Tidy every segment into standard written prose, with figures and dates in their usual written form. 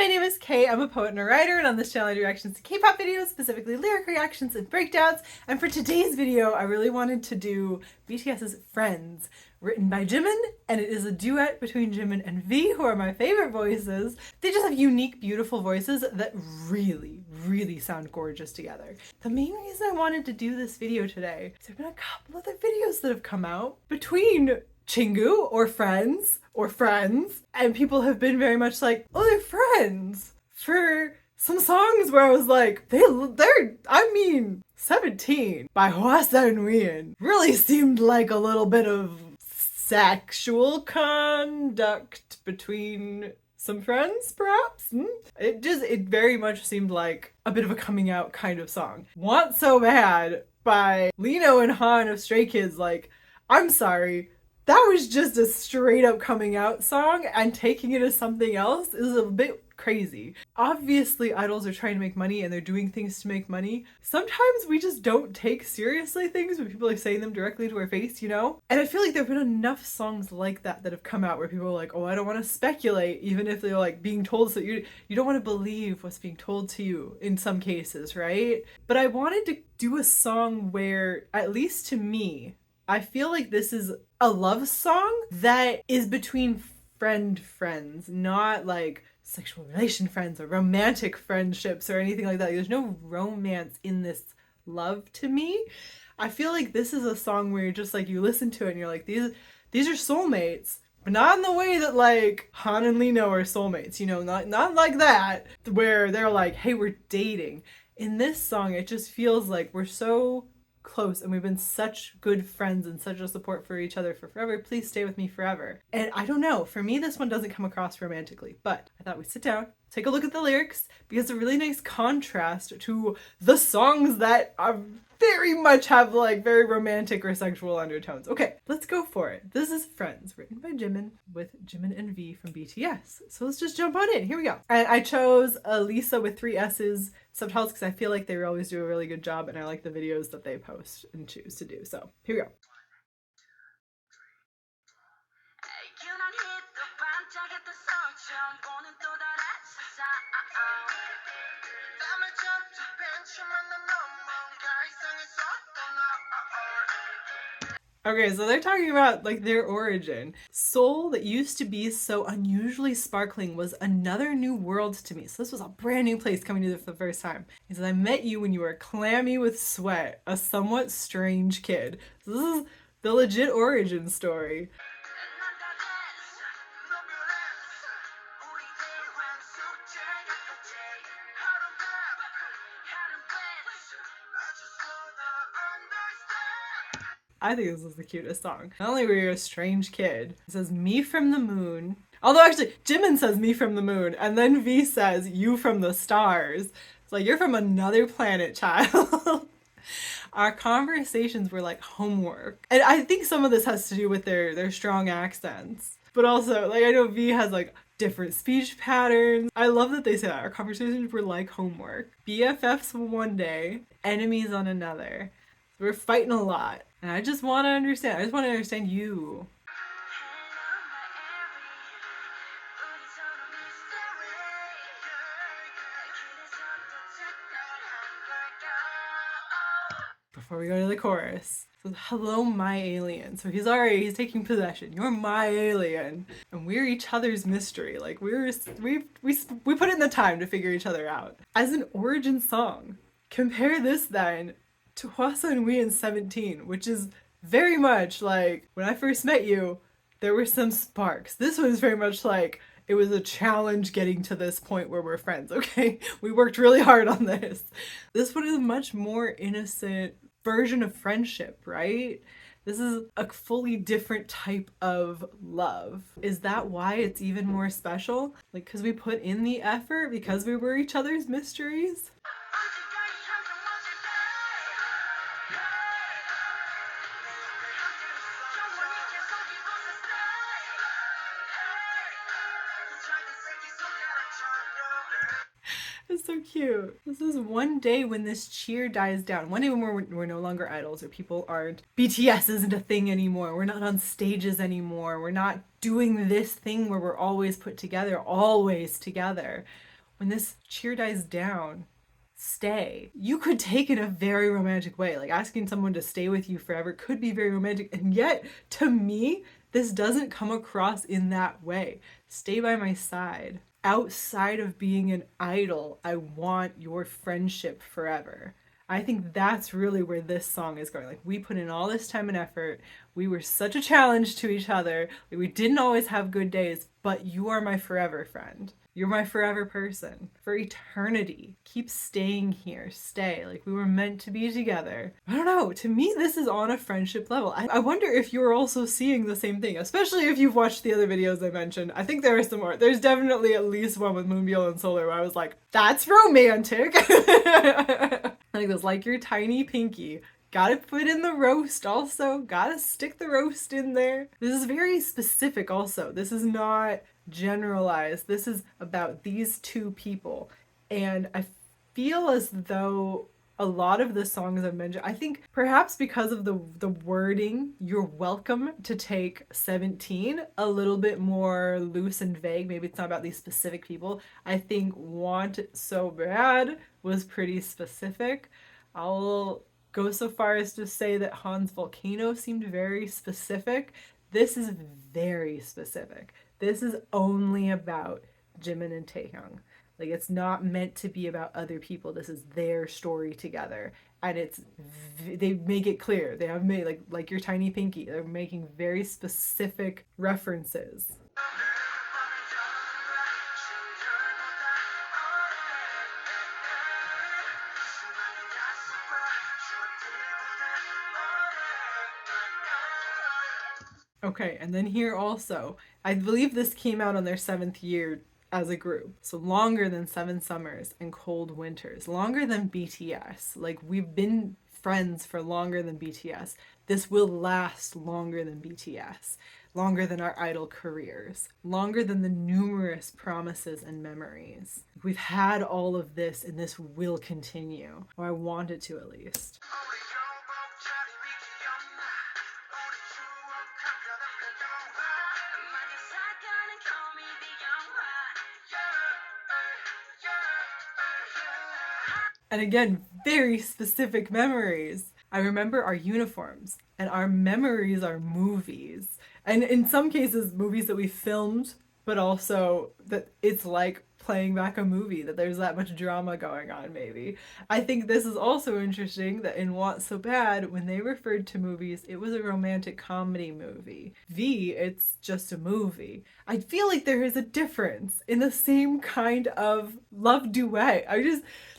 my name is Kay. I'm a poet and a writer, and on this channel I do reactions to K-pop videos, specifically lyric reactions and breakdowns. And for today's video, I really wanted to do BTS's Friends, written by Jimin, and it is a duet between Jimin and V, who are my favorite voices. They just have unique, beautiful voices that really sound gorgeous together. The main reason I wanted to do this video today is there have been a couple other videos that have come out between Chingu or Friends, and people have been very much like, oh, they're friends, for some songs where I was like, they're 17 by Hwasa and Wheein really seemed like a little bit of sexual conduct between some friends, perhaps? It very much seemed like a bit of a coming out kind of song. Want So Bad by Lino and Han of Stray Kids, like, I'm sorry, that was just a straight up coming out song, and taking it as something else is a bit crazy. Obviously idols are trying to make money and they're doing things to make money. Sometimes we just don't take seriously things when people are saying them directly to our face, you know? And I feel like there have been enough songs like that that have come out where people are like, oh, I don't want to speculate, even if they're like being told, so you don't want to believe what's being told to you in some cases, right? But I wanted to do a song where, at least to me, I feel like this is a love song that is between friends, not like sexual relation friends or romantic friendships or anything like that. There's no romance in this love to me. I feel like this is a song where you're just like, you listen to it and you're like, these are soulmates, but not in the way that like Han and Lino are soulmates, you know, not like that, where they're like, hey, we're dating. In this song, it just feels like we're so close and we've been such good friends and such a support for each other for forever. Please stay with me forever. And I don't know, for me this one doesn't come across romantically, but I thought we'd sit down, take a look at the lyrics, because it's a really nice contrast to the songs that are very much have like very romantic or sexual undertones. Okay, let's go for it. This is Friends, written by Jimin, with Jimin and V from BTS. So let's just jump on in. Here we go. And I chose Lisa with 3 S's subtitles because I feel like they always do a really good job, and I like the videos that they post and choose to do. So here we go. Okay, so they're talking about like their origin. Soul that used to be so unusually sparkling was another new world to me. So this was a brand new place coming to you for the first time. He says, I met you when you were clammy with sweat, a somewhat strange kid. So this is the legit origin story. I think this is the cutest song. Not only were you a strange kid, it says me from the moon. Although actually, Jimin says me from the moon, and then V says you from the stars. It's like, you're from another planet, child. Our conversations were like homework. And I think some of this has to do with their strong accents. But also, like, I know V has like different speech patterns. I love that they say that. Our conversations were like homework. BFFs one day, enemies on another. We're fighting a lot. And I just want to understand. I just want to understand you. Before we go to the chorus. So, hello, my alien. So he's taking possession. You're my alien. And we're each other's mystery. Like, we put in the time to figure each other out. As an origin song, compare this then to Hwasa and Wheein 17, which is very much like, when I first met you, there were some sparks. This was very much like, it was a challenge getting to this point where we're friends, okay? We worked really hard on this. This one is a much more innocent version of friendship, right? This is a fully different type of love. Is that why it's even more special? Like, because we put in the effort, because we were each other's mysteries? It's so cute. This is one day when this cheer dies down. One day when we're no longer idols, or people aren't. BTS isn't a thing anymore. We're not on stages anymore. We're not doing this thing where we're always put together, always together. when this cheer dies down, stay. You could take it a very romantic way. Like asking someone to stay with you forever could be very romantic. And yet, to me, this doesn't come across in that way. Stay by my side. Outside of being an idol, I want your friendship forever. I think that's really where this song is going. Like, we put in all this time and effort. We were such a challenge to each other. Like, we didn't always have good days, but you are my forever friend. You're my forever person for eternity. Keep staying here. Stay. Like, we were meant to be together. I don't know. To me, this is on a friendship level. I wonder if you're also seeing the same thing, especially if you've watched the other videos I mentioned. I think there are some more. There's definitely at least one with Moonbyul and Solar where I was like, that's romantic. Like this, like your tiny pinky. Gotta put in the roast also. Gotta stick the roast in there. This is very specific also. This is not generalized. This is about these two people. And I feel as though a lot of the songs I've mentioned, I think perhaps because of the wording, you're welcome to take 17 a little bit more loose and vague. Maybe it's not about these specific people. I think Want It So Bad was pretty specific. I'll go so far as to say that Han's Volcano seemed very specific. This is very specific. This is only about Jimin and Taehyung. Like, it's not meant to be about other people. This is their story together, and they make it clear. They have made like your tiny pinky. They're making very specific references. Okay, and then here also, I believe this came out on their 7th year as a group. So longer than 7 summers and cold winters, longer than BTS. Like, we've been friends for longer than BTS. This will last longer than BTS, longer than our idol careers, longer than the numerous promises and memories. We've had all of this, and this will continue, or I want it to at least. And again, very specific memories. I remember our uniforms, and our memories are movies. And in some cases, movies that we filmed, but also that it's like playing back a movie, that there's that much drama going on, maybe. I think this is also interesting that in Want So Bad, when they referred to movies, it was a romantic comedy movie. V, it's just a movie. I feel like there is a difference in the same kind of love duet.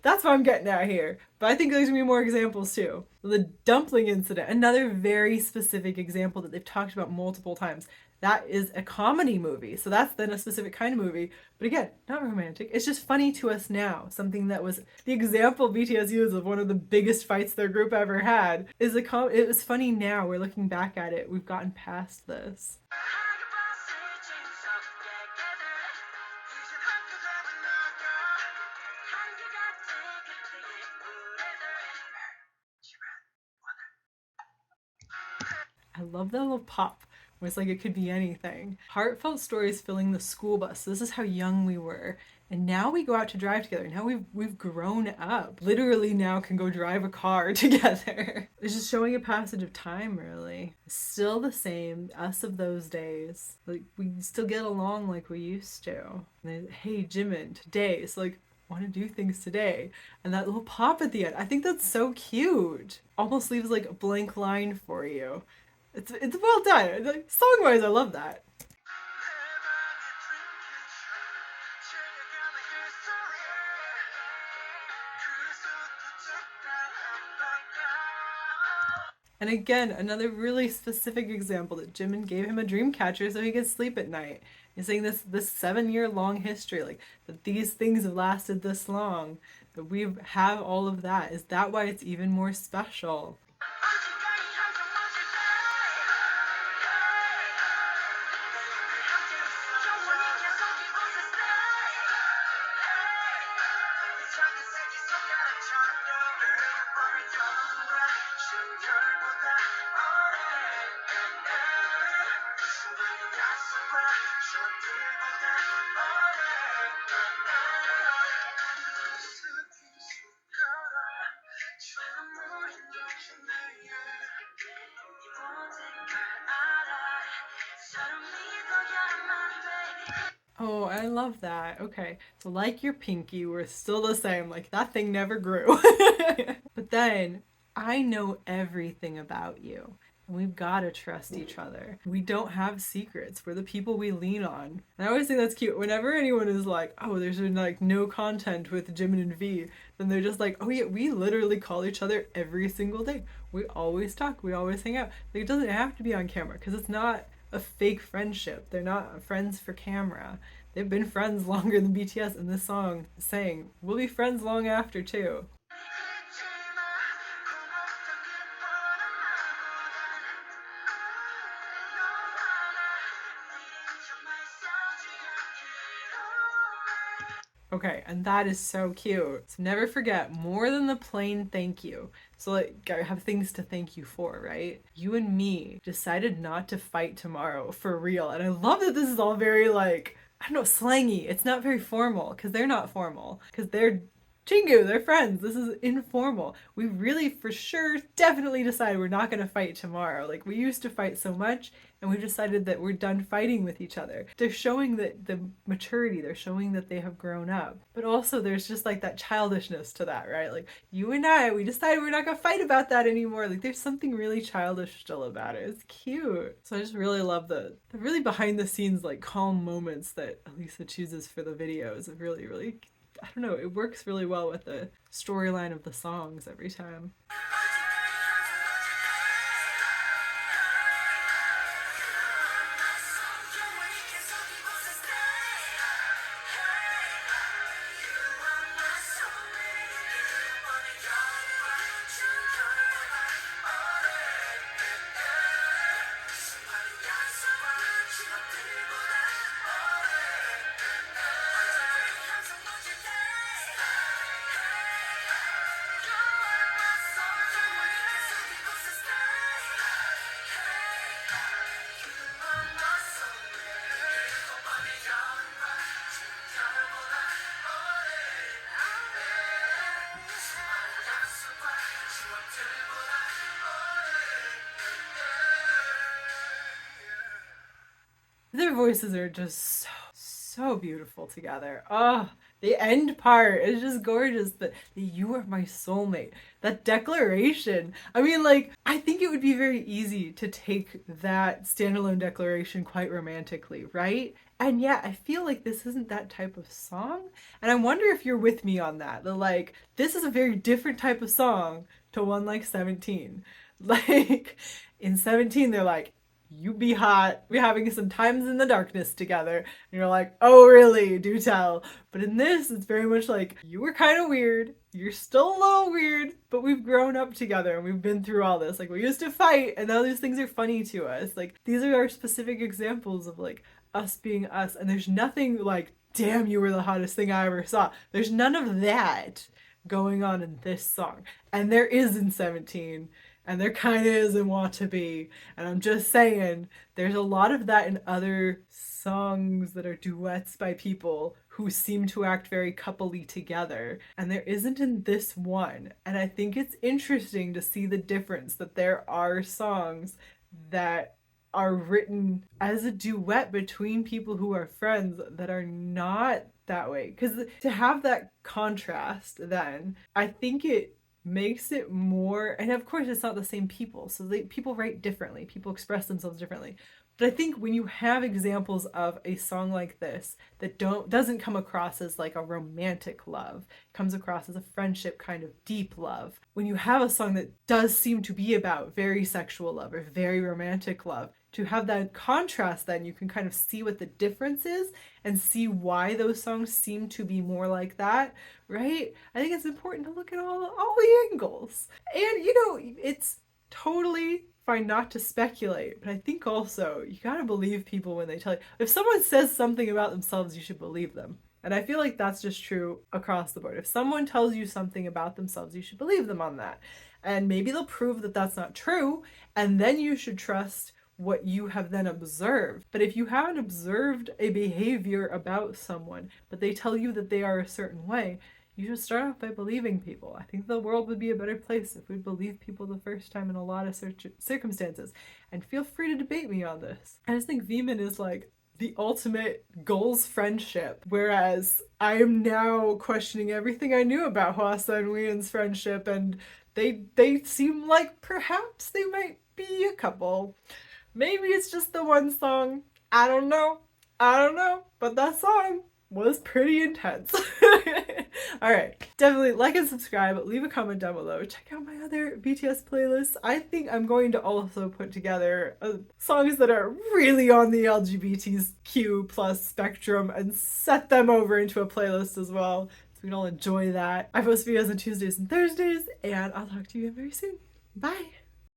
That's what I'm getting at here. But I think there's gonna be more examples too. The dumpling incident, another very specific example that they've talked about multiple times. That is a comedy movie. So that's then a specific kind of movie. But again, not romantic. It's just funny to us now. Something that was the example BTS used of one of the biggest fights their group ever had is it was funny now. We're looking back at it. We've gotten past this. I love that little pop where it's like it could be anything. Heartfelt stories filling the school bus. This is how young we were. And now we go out to drive together. Now we've grown up. Literally now can go drive a car together. It's just showing a passage of time, really. Still the same, us of those days. Like, we still get along like we used to. And hey, Jimin, today. It's like, want to do things today. And that little pop at the end. I think that's so cute. Almost leaves like a blank line for you. It's well done. Like, song-wise, I love that. And again, another really specific example that Jimin gave him a dream catcher so he could sleep at night. He's saying this 7-year long history, like that these things have lasted this long, that we have all of that. Is that why it's even more special? Oh, I love that. Okay. So like your pinky, we're still the same. Like that thing never grew. But then I know everything about you. And we've got to trust each other. We don't have secrets. We're the people we lean on. And I always think that's cute. Whenever anyone is like, oh, there's been like no content with Jimin and V, then they're just like, oh yeah, we literally call each other every single day. We always talk. We always hang out. Like it doesn't have to be on camera because it's not a fake friendship. They're not friends for camera. They've been friends longer than BTS, and this song is saying we'll be friends long after too. Okay, and that is so cute. So never forget, more than the plain thank you. So like I have things to thank you for, right? You and me decided not to fight tomorrow for real. And I love that this is all very like, I don't know, slangy. It's not very formal because they're not formal. Because they're Chingu, they're friends. This is informal. We really, for sure, definitely decided we're not going to fight tomorrow. Like, we used to fight so much, and we decided that we're done fighting with each other. They're showing that the maturity, they're showing that they have grown up. But also, there's just like that childishness to that, right? Like, you and I, we decided we're not going to fight about that anymore. Like, there's something really childish still about it. It's cute. So I just really love the really behind the scenes, like, calm moments that Elisa chooses for the videos. It really, really I don't know, it works really well with the storyline of the songs every time. Their voices are just so beautiful together. Oh, the end part is just gorgeous. But you are my soulmate. That declaration. I mean, like, I think it would be very easy to take that standalone declaration quite romantically, right? And yet, I feel like this isn't that type of song. And I wonder if you're with me on that. The like, this is a very different type of song to one like 17. Like, in 17, they're like, you be hot. We're having some times in the darkness together. And you're like, oh, really? Do tell. But in this, it's very much like, you were kind of weird. You're still a little weird, but we've grown up together and we've been through all this. Like, we used to fight, and now these things are funny to us. Like, these are our specific examples of, like, us being us. And there's nothing like, damn, you were the hottest thing I ever saw. There's none of that going on in this song. And there is in 17 and there kind of is in Want to Be. And I'm just saying, there's a lot of that in other songs that are duets by people who seem to act very coupley together. And there isn't in this one. And I think it's interesting to see the difference that there are songs that are written as a duet between people who are friends that are not that way. Because to have that contrast, then, I think it makes it more, and of course it's not the same people, so people write differently, people express themselves differently, but I think when you have examples of a song like this that doesn't come across as like a romantic love, it comes across as a friendship kind of deep love, when you have a song that does seem to be about very sexual love or very romantic love, to have that contrast, then you can kind of see what the difference is and see why those songs seem to be more like that, right? I think it's important to look at all the angles. And it's totally fine not to speculate, but I think also you gotta believe people when they tell you. If someone says something about themselves, you should believe them. And I feel like that's just true across the board. If someone tells you something about themselves, you should believe them on that. And maybe they'll prove that that's not true, and then you should trust what you have then observed. But if you haven't observed a behavior about someone, but they tell you that they are a certain way, you should start off by believing people. I think the world would be a better place if we believe people the first time in a lot of circumstances. And feel free to debate me on this. I just think Veeman is like the ultimate goals friendship, whereas I am now questioning everything I knew about Hwasa and Wheeun's friendship, and they seem like perhaps they might be a couple. Maybe it's just the one song. I don't know. I don't know. But that song was pretty intense. Alright, definitely like and subscribe, leave a comment down below, check out my other BTS playlists. I think I'm going to also put together songs that are really on the LGBTQ plus spectrum and set them over into a playlist as well, so we can all enjoy that. I post videos on Tuesdays and Thursdays, and I'll talk to you again very soon. Bye!